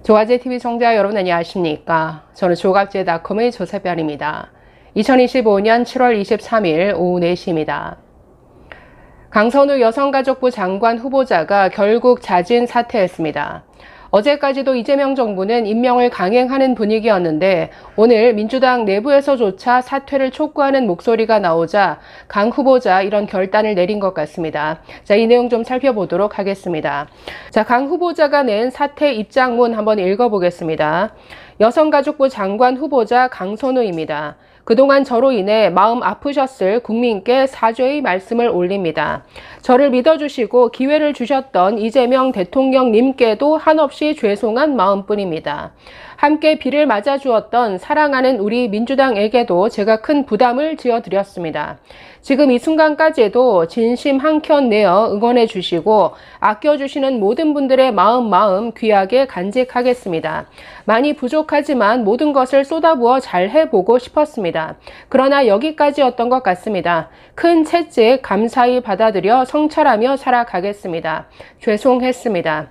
조갑제TV 시청자 여러분 안녕하십니까. 저는 조갑제닷컴의 조세별입니다. 2025년 7월 23일 오후 4시입니다. 강선우 여성가족부 장관 후보자가 결국 자진 사퇴했습니다. 어제까지도 이재명 정부는 임명을 강행하는 분위기였는데 오늘 민주당 내부에서조차 사퇴를 촉구하는 목소리가 나오자 강 후보자 이런 결단을 내린 것 같습니다. 자, 이 내용 좀 살펴보도록 하겠습니다. 자, 강 후보자가 낸 사퇴 입장문 한번 읽어보겠습니다. 여성가족부 장관 후보자 강선우입니다. 그동안 저로 인해 마음 아프셨을 국민께 사죄의 말씀을 올립니다. 저를 믿어주시고 기회를 주셨던 이재명 대통령님께도 한없이 죄송한 마음뿐입니다. 함께 비를 맞아주었던 사랑하는 우리 민주당에게도 제가 큰 부담을 지어드렸습니다. 지금 이 순간까지도 진심 한켠 내어 응원해 주시고 아껴주시는 모든 분들의 마음 귀하게 간직하겠습니다. 많이 부족하지만 모든 것을 쏟아부어 잘 해보고 싶었습니다. 그러나 여기까지였던 것 같습니다. 큰 채찍 감사히 받아들여 성찰하며 살아가겠습니다. 죄송했습니다.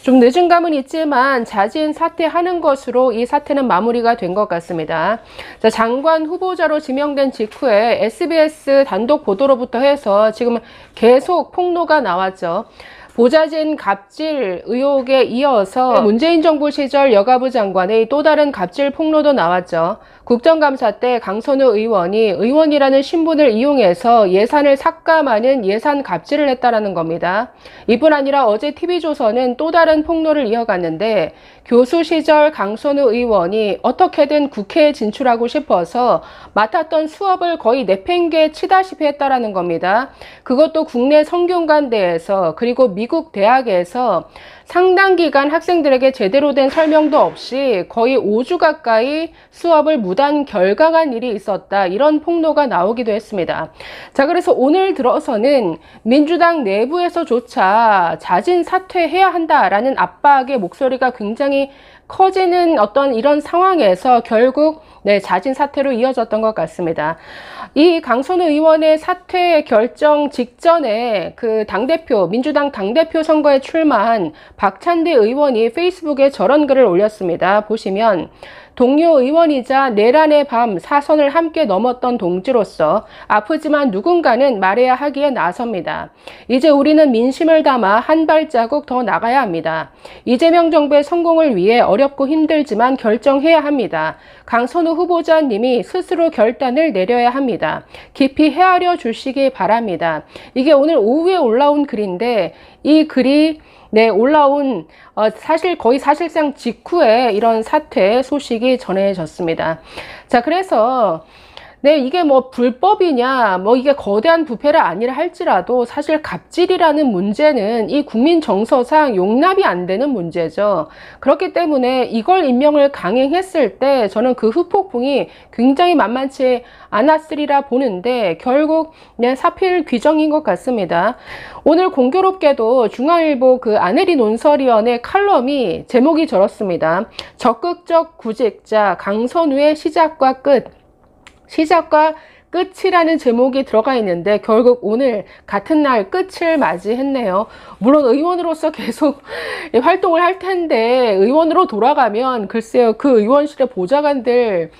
좀 늦은 감은 있지만 자진 사퇴하는 것으로 이 사태는 마무리가 된 것 같습니다. 자, 장관 후보자로 지명된 직후에 SBS 단독 보도로부터 해서 지금 계속 폭로가 나왔죠. 보좌진 갑질 의혹에 이어서 문재인 정부 시절 여가부 장관의 또 다른 갑질 폭로도 나왔죠. 국정감사 때 강선우 의원이 의원이라는 신분을 이용해서 예산을 삭감하는 예산 갑질을 했다라는 겁니다. 이뿐 아니라 어제 TV조선은 또 다른 폭로를 이어갔는데 교수 시절 강선우 의원이 어떻게든 국회에 진출하고 싶어서 맡았던 수업을 거의 내팽개 치다시피 했다라는 겁니다. 그것도 국내 성균관대에서 그리고 미국 대학에서 상당 기간 학생들에게 제대로 된 설명도 없이 거의 5주 가까이 수업을 무단 결강한 일이 있었다. 이런 폭로가 나오기도 했습니다. 자, 그래서 오늘 들어서는 민주당 내부에서조차 자진 사퇴해야 한다라는 압박의 목소리가 굉장히 커지는 어떤 이런 상황에서 결국 자진 사퇴로 이어졌던 것 같습니다. 이 강선우 의원의 사퇴 결정 직전에 그 당대표, 민주당 당대표 선거에 출마한 박찬대 의원이 페이스북에 저런 글을 올렸습니다. 보시면 동료 의원이자 내란의 밤 사선을 함께 넘었던 동지로서 아프지만 누군가는 말해야 하기에 나섭니다. 이제 우리는 민심을 담아 한 발자국 더 나가야 합니다. 이재명 정부의 성공을 위해 어렵고 힘들지만 결정해야 합니다. 강선우 후보자님이 스스로 결단을 내려야 합니다. 깊이 헤아려 주시기 바랍니다. 이게 오늘 오후에 올라온 글인데 이 글이 올라온 거의 사실상 직후에 이런 사퇴 소식이 전해졌습니다. 자, 그래서 이게 뭐 불법이냐, 이게 거대한 부패가 아니라 할지라도 사실 갑질이라는 문제는 이 국민 정서상 용납이 안 되는 문제죠. 그렇기 때문에 이걸 임명을 강행했을 때 저는 그 후폭풍이 굉장히 만만치 않았으리라 보는데 결국 사필 규정인 것 같습니다. 오늘 공교롭게도 중앙일보 그 안혜리 논설위원의 칼럼이 제목이 저렇습니다. 적극적 구직자 강선우의 시작과 끝이라는 제목이 들어가 있는데 결국 오늘 같은 날 끝을 맞이했네요. 물론 의원으로서 계속 활동을 할 텐데 의원으로 돌아가면 글쎄요, 그 의원실의 보좌관들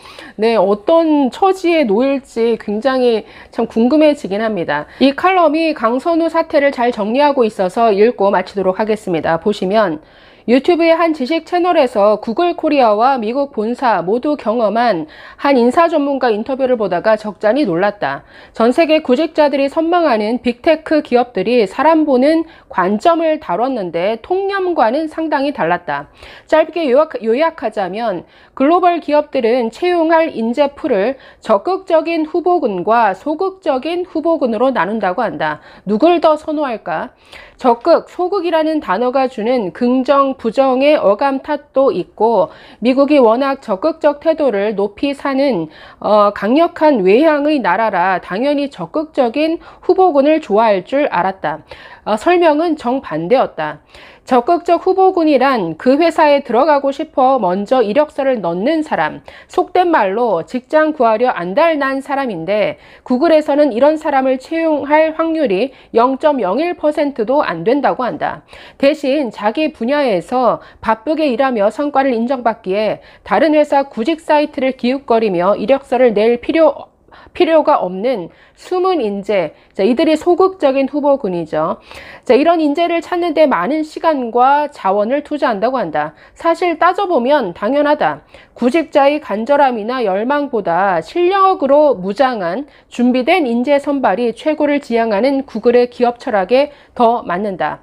어떤 처지에 놓일지 굉장히 참 궁금해지긴 합니다. 이 칼럼이 강선우 사태를 잘 정리하고 있어서 읽고 마치도록 하겠습니다. 보시면 유튜브의 한 지식 채널에서 구글 코리아와 미국 본사 모두 경험한 한 인사 전문가 인터뷰를 보다가 적잖이 놀랐다. 전 세계 구직자들이 선망하는 빅테크 기업들이 사람 보는 관점을 다뤘는데 통념과는 상당히 달랐다. 짧게 요약하자면 글로벌 기업들은 채용할 인재풀을 적극적인 후보군과 소극적인 후보군으로 나눈다고 한다. 누굴 더 선호할까? 적극, 소극이라는 단어가 주는 긍정, 부정의 어감 탓도 있고 미국이 워낙 적극적 태도를 높이 사는 강력한 외향의 나라라 당연히 적극적인 후보군을 좋아할 줄 알았다. 설명은 정반대였다. 적극적 후보군이란 그 회사에 들어가고 싶어 먼저 이력서를 넣는 사람, 속된 말로 직장 구하려 안달난 사람인데 구글에서는 이런 사람을 채용할 확률이 0.01%도 안 된다고 한다. 대신 자기 분야에서 바쁘게 일하며 성과를 인정받기에 다른 회사 구직 사이트를 기웃거리며 이력서를 낼 필요가 없는 숨은 인재, 이들이 소극적인 후보군이죠. 이런 인재를 찾는 데 많은 시간과 자원을 투자한다고 한다. 사실 따져보면 당연하다. 구직자의 간절함이나 열망보다 실력으로 무장한 준비된 인재 선발이 최고를 지향하는 구글의 기업 철학에 더 맞는다.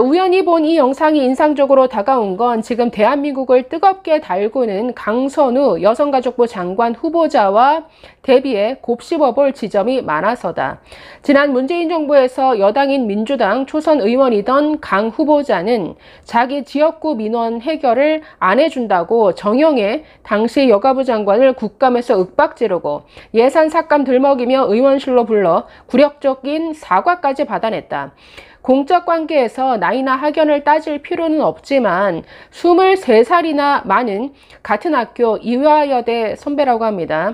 우연히 본 이 영상이 인상적으로 다가온 건 지금 대한민국을 뜨겁게 달구는 강선우 여성가족부 장관 후보자와 대비해 곱씹어볼 지점이 많아서다. 지난 문재인 정부에서 여당인 민주당 초선 의원이던 강 후보자는 자기 지역구 민원 해결을 안 해준다고 정영애 당시 여가부 장관을 국감에서 윽박지르고 예산 삭감 들먹이며 의원실로 불러 굴욕적인 사과까지 받아냈다. 공적 관계에서 나이나 학연을 따질 필요는 없지만 23살이나 많은 같은 학교 이화여대 선배라고 합니다.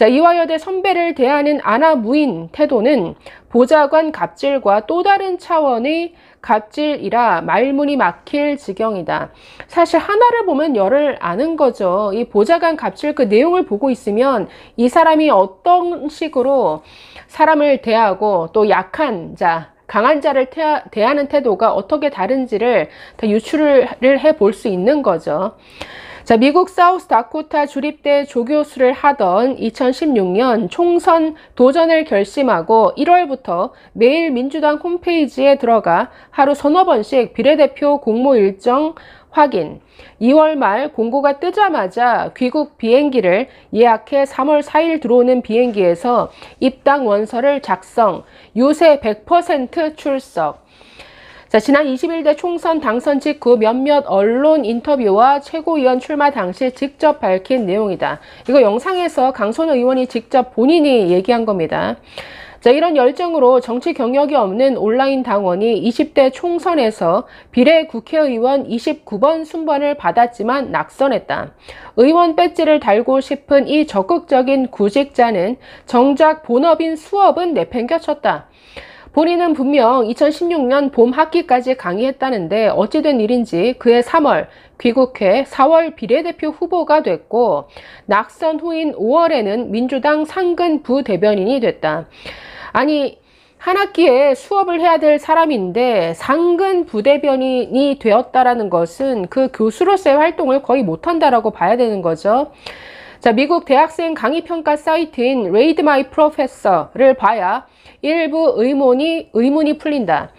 이화여대 선배를 대하는 아나무인 태도는 보좌관 갑질과 또 다른 차원의 갑질이라 말문이 막힐 지경이다. 사실 하나를 보면 열을 아는 거죠. 이 보좌관 갑질 그 내용을 보고 있으면 이 사람이 어떤 식으로 사람을 대하고 또 약한 자, 강한 자를 대하는 태도가 어떻게 다른지를 다 유추를 해볼 수 있는 거죠. 미국 사우스다코타 주립대 조교수를 하던 2016년 총선 도전을 결심하고 1월부터 매일 민주당 홈페이지에 들어가 하루 서너 번씩 비례대표 공모 일정 확인, 2월 말 공고가 뜨자마자 귀국 비행기를 예약해 3월 4일 들어오는 비행기에서 입당 원서를 작성, 유세 100% 출석. 지난 21대 총선 당선 직후 몇몇 언론 인터뷰와 최고위원 출마 당시 직접 밝힌 내용이다. 이거 영상에서 강선우 의원이 직접 본인이 얘기한 겁니다. 이런 열정으로 정치 경력이 없는 온라인 당원이 20대 총선에서 비례 국회의원 29번 순번을 받았지만 낙선했다. 의원 배지를 달고 싶은 이 적극적인 구직자는 정작 본업인 수업은 내팽겨쳤다. 본인은 분명 2016년 봄 학기까지 강의했다는데 어찌된 일인지 그해 3월 귀국해 4월 비례대표 후보가 됐고 낙선 후인 5월에는 민주당 상근 부대변인이 됐다. 아니 한 학기에 수업을 해야 될 사람인데 상근 부대변인이 되었다라는 것은 그 교수로서의 활동을 거의 못한다라고 봐야 되는 거죠. 미국 대학생 강의평가 사이트인 Read My Professor를 봐야 일부 의문이 풀린다.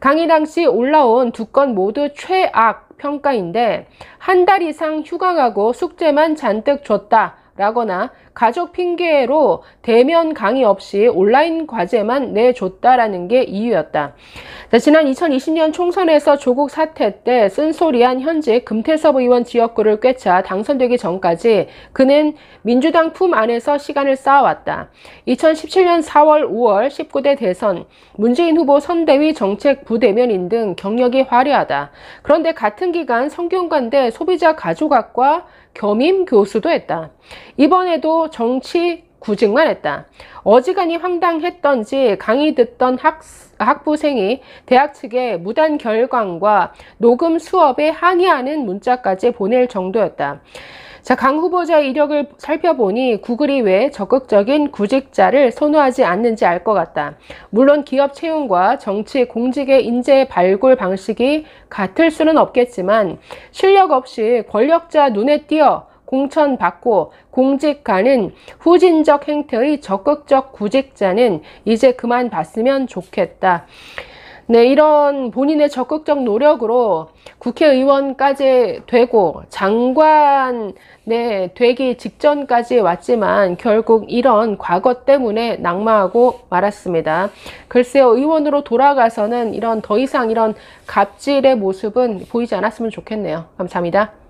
강의 당시 올라온 두 건 모두 최악 평가인데 한 달 이상 휴강하고 숙제만 잔뜩 줬다. 라거나 가족 핑계로 대면 강의 없이 온라인 과제만 내줬다라는 게 이유였다. 지난 2020년 총선에서 조국 사태 때 쓴소리한 현직 금태섭 의원 지역구를 꿰차 당선되기 전까지 그는 민주당 품 안에서 시간을 쌓아왔다. 2017년 4월, 5월 19대 대선, 문재인 후보 선대위 정책 부대변인 등 경력이 화려하다. 그런데 같은 기간 성균관대 소비자 가족학과 겸임 교수도 했다. 이번에도 정치 구직만 했다. 어지간히 황당했던지 강의 듣던 학부생이 대학 측에 무단 결강과 녹음 수업에 항의하는 문자까지 보낼 정도였다. 강 후보자의 이력을 살펴보니 구글이 왜 적극적인 구직자를 선호하지 않는지 알 것 같다. 물론 기업 채용과 정치 공직의 인재 발굴 방식이 같을 수는 없겠지만 실력 없이 권력자 눈에 띄어 공천받고 공직가는 후진적 행태의 적극적 구직자는 이제 그만 봤으면 좋겠다. 네, 이런 본인의 적극적 노력으로 국회의원까지 되고 장관 되기 직전까지 왔지만 결국 이런 과거 때문에 낙마하고 말았습니다. 글쎄요, 의원으로 돌아가서는 더 이상 이런 갑질의 모습은 보이지 않았으면 좋겠네요. 감사합니다.